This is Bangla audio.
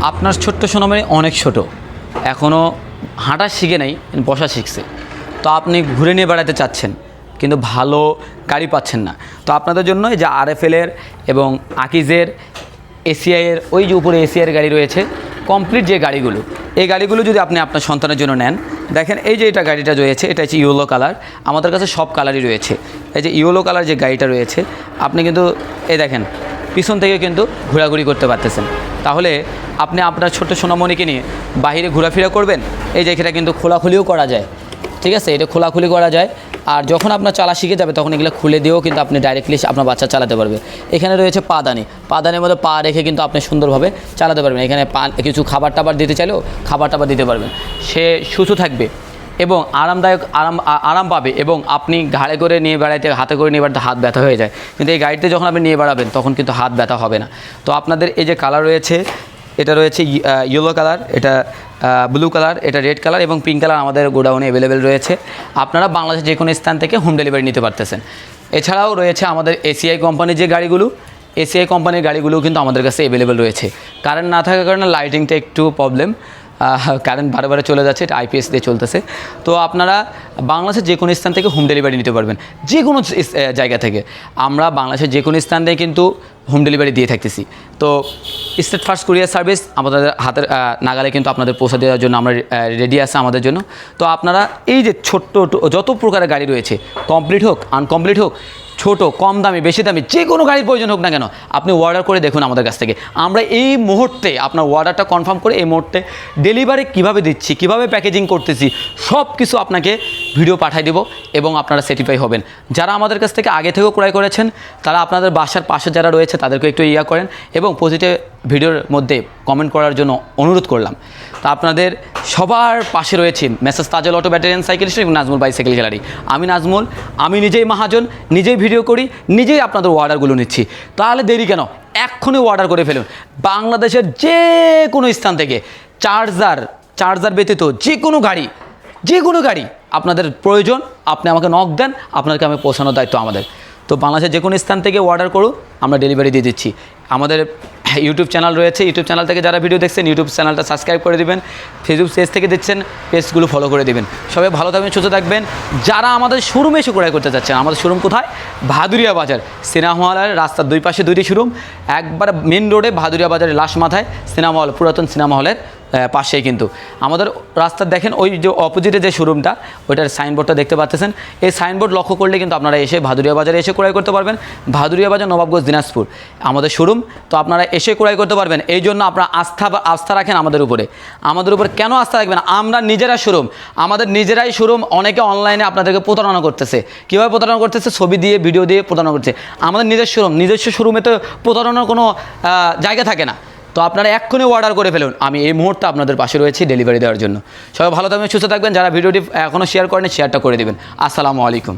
আপনার ছোট্ট সোনামণি অনেক ছোট, এখনও হাঁটা শিখে নাই, বসা শিখছে। তো আপনি ঘুরে নিয়ে বেড়াতে চাচ্ছেন কিন্তু ভালো গাড়ি পাচ্ছেন না। তো আপনাদের জন্য এই যে RFL-এর এবং আকিজের, এসিআইয়ের, ওই যে উপরে এসিআইয়ের গাড়ি রয়েছে, কমপ্লিট যে গাড়িগুলো, এই গাড়িগুলো যদি আপনি আপনার সন্তানের জন্য নেন, দেখেন এই যে এটা গাড়িটা রয়েছে, এটা হচ্ছে ইয়েলো কালার। আমাদের কাছে সব কালারই রয়েছে। এই যে ইয়েলো কালার যে গাড়িটা রয়েছে, আপনি কিন্তু এই দেখেন পিছন থেকে কিন্তু ঘোরাঘুরি করতে পারতেছেন। তাহলে আপনি আপনার ছোট্ট সোনামণিকে নিয়ে বাইরে ঘোরাফেরা করবেন, এই যে এটা কিন্তু খোলাখুলিও করা যায়, ঠিক আছে, এটা খোলাখুলি করা যায়। আর যখন আপনার চালা শিখে যাবে তখন এগুলো খুলে দিয়েও কিন্তু আপনি ডাইরেক্টলি আপনার বাচ্চা চালাতে পারবে। এখানে রয়েছে পাদানি, পাদানির মধ্যে পা রেখে কিন্তু আপনি সুন্দরভাবে চালাতে পারবেন। এখানে কিছু খাবার টাবার দিতে চাইলেও খাবার টাবার দিতে পারবেন। সে সুস্থ থাকবে এবং আরামদায়ক আরাম পাবে, এবং আপনি ঘাড়ে করে নিয়ে বেড়াইতে, হাতে করে নিয়ে বেড়াতে হাত ব্যথা হয়ে যায়, কিন্তু এই গাড়িতে যখন আপনি নিয়ে বেড়াবেন তখন কিন্তু হাত ব্যথা হবে না। তো আপনাদের এই যে কালার রয়েছে, এটা রয়েছে ইয়েলো কালার, এটা ব্লু কালার, এটা রেড কালার এবং পিঙ্ক কালার আমাদের গোডাউনে অ্যাভেলেবেল রয়েছে। আপনারা বাংলাদেশের যে কোনো স্থান থেকে হোম ডেলিভারি নিতে পারতেছেন। এছাড়াও রয়েছে আমাদের এসিআই কোম্পানির যে গাড়িগুলো, এসিআই কোম্পানির গাড়িগুলোও কিন্তু আমাদের কাছে অ্যাভেলেবেল রয়েছে। কারেন্ট না থাকার কারণে লাইটিংটা একটু প্রবলেম, কারেন্ট বারে বারে চলে যাচ্ছে, এটা IPS দিয়ে চলতেছে। তো আপনারা বাংলাদেশের যে কোনো স্থান থেকে হোম ডেলিভারি নিতে পারবেন, যে কোনো জায়গা থেকে। আমরা বাংলাদেশের যে কোনো স্থান থেকে কিন্তু হোম ডেলিভারি দিয়ে থাকতেছি। তো স্টেট ফার্স্ট কুরিয়ার সার্ভিস আমাদের হাতের নাগালে কিন্তু আপনাদের পৌঁছে দেওয়ার জন্য আমরা রেডি আছে আমাদের জন্য। তো আপনারা এই যে ছোট্ট যত প্রকারের গাড়ি রয়েছে, কমপ্লিট হোক আনকমপ্লিট হোক, ছোট কম দামি বেশি দামি, যে কোনো গাড়ির প্রয়োজন হোক না কেন, আপনি অর্ডার করে দেখুন আমাদের কাছ থেকে। আমরা এই মুহূর্তে আপনার অর্ডারটা কনফার্ম করে এই মুহূর্তে ডেলিভারি কিভাবে দিচ্ছি, কিভাবে প্যাকেজিং করতেছি, সব কিছু আপনাকে ভিডিও পাঠিয়ে দেব এবং আপনারা স্যাটিসফাই হবেন। যারা আমাদের কাছ থেকে আগে থেকেও ক্রয় করেছেন, তারা আপনাদের বাসার পাশে যারা রয়েছে তাদেরকে একটু করেন এবং প্রতিটা ভিডিওর মধ্যে কমেন্ট করার জন্য অনুরোধ করলাম। তা আপনাদের সবার পাশে রয়েছে messrs Tajul auto battery and cycle store এবং নাজমুল বাইসাইকেল গ্যালারি। আমি নাজমুল, আমি নিজেই মহাজন, নিজেই ভিডিও করি, নিজেই আপনাদের অর্ডারগুলো নিচ্ছি। তাহলে দেরি কেন, এক্ষুনি অর্ডার করে ফেলুন। বাংলাদেশের যে কোনো স্থান থেকে চার্জার ব্যতীত যে কোনো গাড়ি আপনাদের প্রয়োজন, আপনি আমাকে নক দেন, আপনাকে আমি পৌঁছানোর দায়িত্ব আমাদের। তো বাংলাদেশের যে কোনো স্থান থেকে অর্ডার করুন, আমরা ডেলিভারি দিয়ে দিচ্ছি। আমাদের ইউটিউব চ্যানেল রয়েছে, ইউটিউব চ্যানেল থেকে যারা ভিডিও দেখছেন ইউটিউব চ্যানেলটা সাবস্ক্রাইব করে দেবেন, ফেসবুক পেজ থেকে দেখছেন পেজগুলো ফলো করে দেবেন। সবাই ভালো থাকবেন, সুস্থ থাকবেন। যারা আমাদের শোরুমে এসে ক্রয় করতে চাচ্ছেন, আমাদের শোরুম কোথায়? ভাদুরিয়া বাজার, সিনেমা হলের রাস্তার দুই পাশে দুইটি শোরুম, একবার মেন রোডে ভাদুরিয়া বাজারের লাশ মাথায় সিনেমা হল, পুরাতন সিনেমা হলের পাশেই কিন্তু আমাদের রাস্তা। দেখেন ওই যে অপোজিটে যে শোরুমটা, ওইটার সাইনবোর্ডটা দেখতে পাচ্ছেন। এই সাইনবোর্ড লক্ষ্য করলে কিন্তু আপনারা এসে ভাদুরিয়া বাজারে এসে ক্রয় করতে পারবেন। ভাদুরিয়া বাজার, নবাবগঞ্জ, দিনাজপুর আমাদের শোরুম। তো আপনারা এসে ক্রয় করতে পারবেন। এই জন্য আপনারা আস্থা রাখেন আমাদের উপরে। কেন আস্থা রাখবেন? আমরা নিজেরা শোরুম, আমাদের নিজেরাই শোরুম। অনেকে অনলাইনে আপনাদেরকে প্রতারণা করতেছে। কীভাবে প্রতারণা করতেছে? ছবি দিয়ে, ভিডিও দিয়ে প্রতারণা করছে। আমাদের নিজস্ব শোরুমে তো প্রতারণার কোনো জায়গা থাকে না। তো আপনারা এক্ষুনি অর্ডার করে ফেলুন। আমি এই মুহূর্তে আপনাদের পাশে রয়েছি ডেলিভারি দেওয়ার জন্য। সবাই ভালো থাকবেন, সুস্থ থাকবেন। যারা ভিডিওটি এখনও শেয়ার করেনি, শেয়ারটা করে দেবেন। আসসালামু আলাইকুম।